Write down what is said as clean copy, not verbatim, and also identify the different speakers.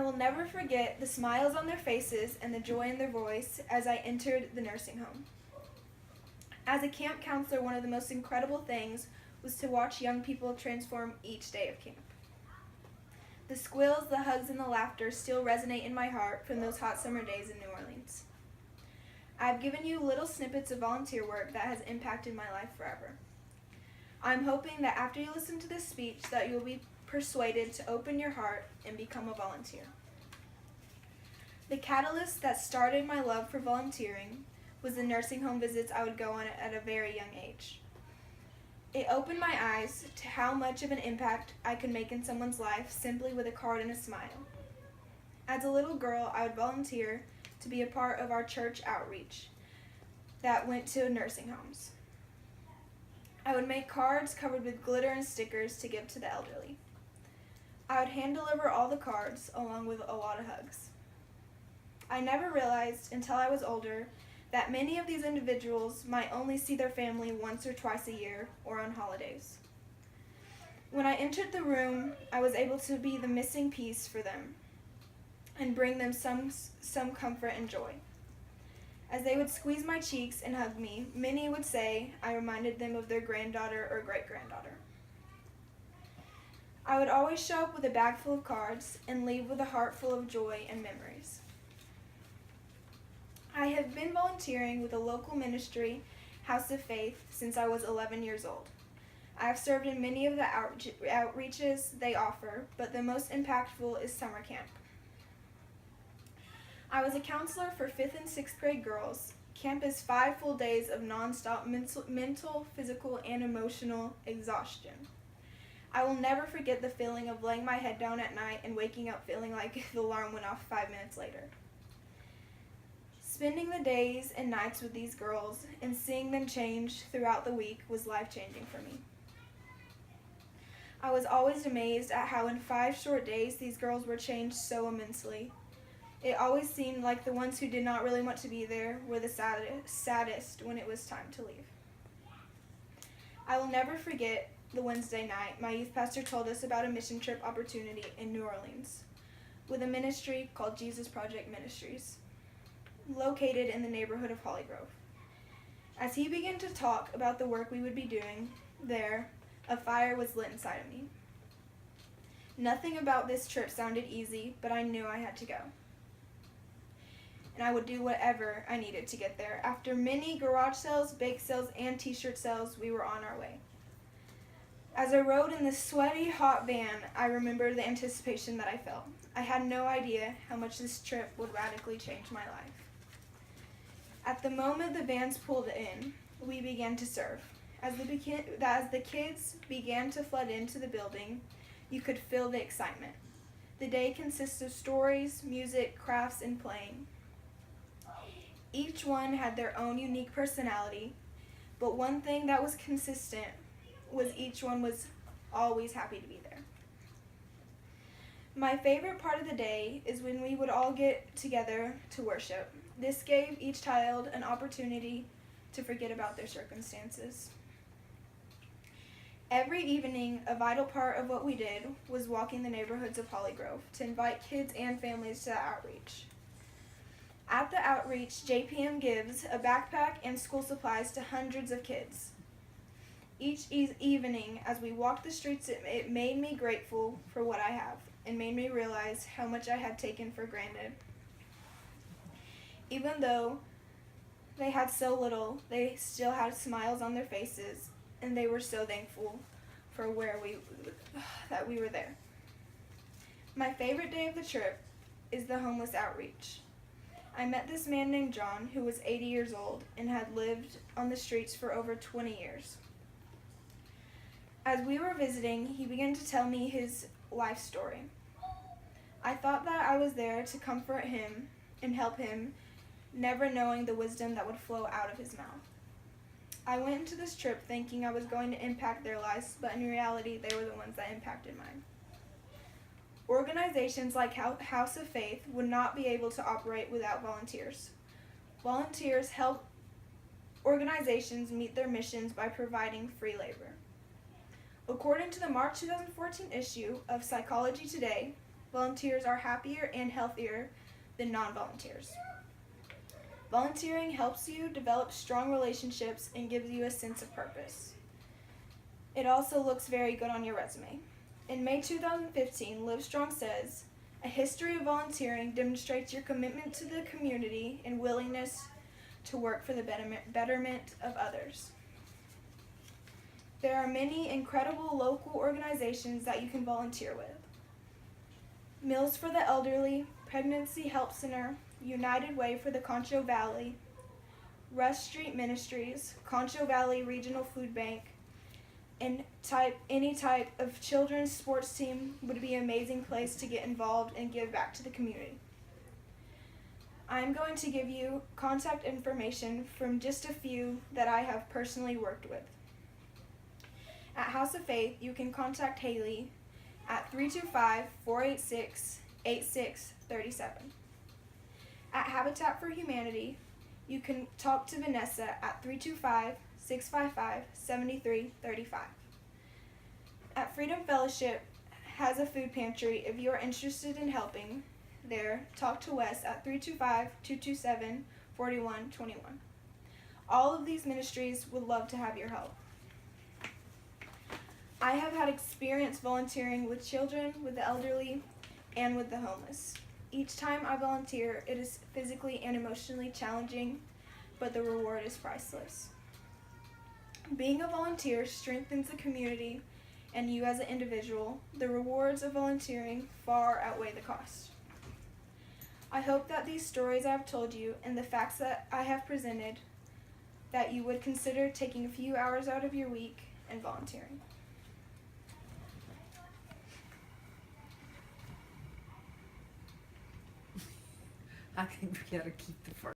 Speaker 1: will never forget the smiles on their faces and the joy in their voice as I entered the nursing home. As a camp counselor, one of the most incredible things was to watch young people transform each day of camp. The squeals, the hugs, and the laughter still resonate in my heart from those hot summer days in New Orleans. I've given you little snippets of volunteer work that has impacted my life forever. I'm hoping that after you listen to this speech that you'll be persuaded to open your heart and become a volunteer. The catalyst that started my love for volunteering was the nursing home visits I would go on at a very young age. It opened my eyes to how much of an impact I could make in someone's life simply with a card and a smile. As a little girl, I would volunteer to be a part of our church outreach that went to nursing homes. I would make cards covered with glitter and stickers to give to the elderly. I would hand deliver all the cards along with a lot of hugs. I never realized until I was older that many of these individuals might only see their family once or twice a year or on holidays. When I entered the room, I was able to be the missing piece for them and bring them some comfort and joy. As they would squeeze my cheeks and hug me, many would say I reminded them of their granddaughter or great-granddaughter. I would always show up with a bag full of cards and leave with a heart full of joy and memories. I have been volunteering with a local ministry, House of Faith, since I was 11 years old. I have served in many of the outreaches they offer, but the most impactful is summer camp. I was a counselor for 5th and 6th grade girls. Camp is 5 full days of nonstop mental, physical, and emotional exhaustion. I will never forget the feeling of laying my head down at night and waking up feeling like the alarm went off 5 minutes later. Spending the days and nights with these girls and seeing them change throughout the week was life-changing for me. I was always amazed at how in 5 short days these girls were changed so immensely. It always seemed like the ones who did not really want to be there were the saddest when it was time to leave. I will never forget the Wednesday night my youth pastor told us about a mission trip opportunity in New Orleans with a ministry called Jesus Project Ministries, located in the neighborhood of Holly Grove. As he began to talk about the work we would be doing there, a fire was lit inside of me. Nothing about this trip sounded easy, but I knew I had to go. And I would do whatever I needed to get there. After many garage sales, bake sales, and t-shirt sales, we were on our way. As I rode in the sweaty, hot van, I remember the anticipation that I felt. I had no idea how much this trip would radically change my life. At the moment the vans pulled in, we began to serve. As the kids began to flood into the building, you could feel the excitement. The day consists of stories, music, crafts, and playing. Each one had their own unique personality, but one thing that was consistent was each one was always happy to be there. My favorite part of the day is when we would all get together to worship. This gave each child an opportunity to forget about their circumstances. Every evening, a vital part of what we did was walking the neighborhoods of Holly Grove to invite kids and families to the outreach. At the outreach, JPM gives a backpack and school supplies to hundreds of kids. Each evening, as we walked the streets, it made me grateful for what I have and made me realize how much I had taken for granted. Even though they had so little, they still had smiles on their faces, and they were so thankful for that we were there. My favorite day of the trip is the homeless outreach. I met this man named John who was 80 years old and had lived on the streets for over 20 years. As we were visiting, he began to tell me his life story. I thought that I was there to comfort him and help him, never knowing the wisdom that would flow out of his mouth. I went into this trip thinking I was going to impact their lives, but in reality, they were the ones that impacted mine. Organizations like House of Faith would not be able to operate without volunteers. Volunteers help organizations meet their missions by providing free labor. According to the March 2014 issue of Psychology Today, volunteers are happier and healthier than non-volunteers. Volunteering helps you develop strong relationships and gives you a sense of purpose. It also looks very good on your resume. In May 2015, Livestrong says, "A history of volunteering demonstrates your commitment to the community and willingness to work for the betterment of others." There are many incredible local organizations that you can volunteer with. Meals for the Elderly, Pregnancy Help Center, United Way for the Concho Valley, Rush Street Ministries, Concho Valley Regional Food Bank, and any type of children's sports team would be an amazing place to get involved and give back to the community. I'm going to give you contact information from just a few that I have personally worked with. At House of Faith, you can contact Haley at 325-486-8637. At Habitat for Humanity, you can talk to Vanessa at 325-655-7335. At Freedom Fellowship has a food pantry. If you are interested in helping there, talk to Wes at 325-227-4121. All of these ministries would love to have your help. I have had experience volunteering with children, with the elderly, and with the homeless. Each time I volunteer, it is physically and emotionally challenging, but the reward is priceless. Being a volunteer strengthens the community and you as an individual. The rewards of volunteering far outweigh the cost. I hope that these stories I have told you and the facts that I have presented, that you would consider taking a few hours out of your week and volunteering.
Speaker 2: I think we gotta keep the first.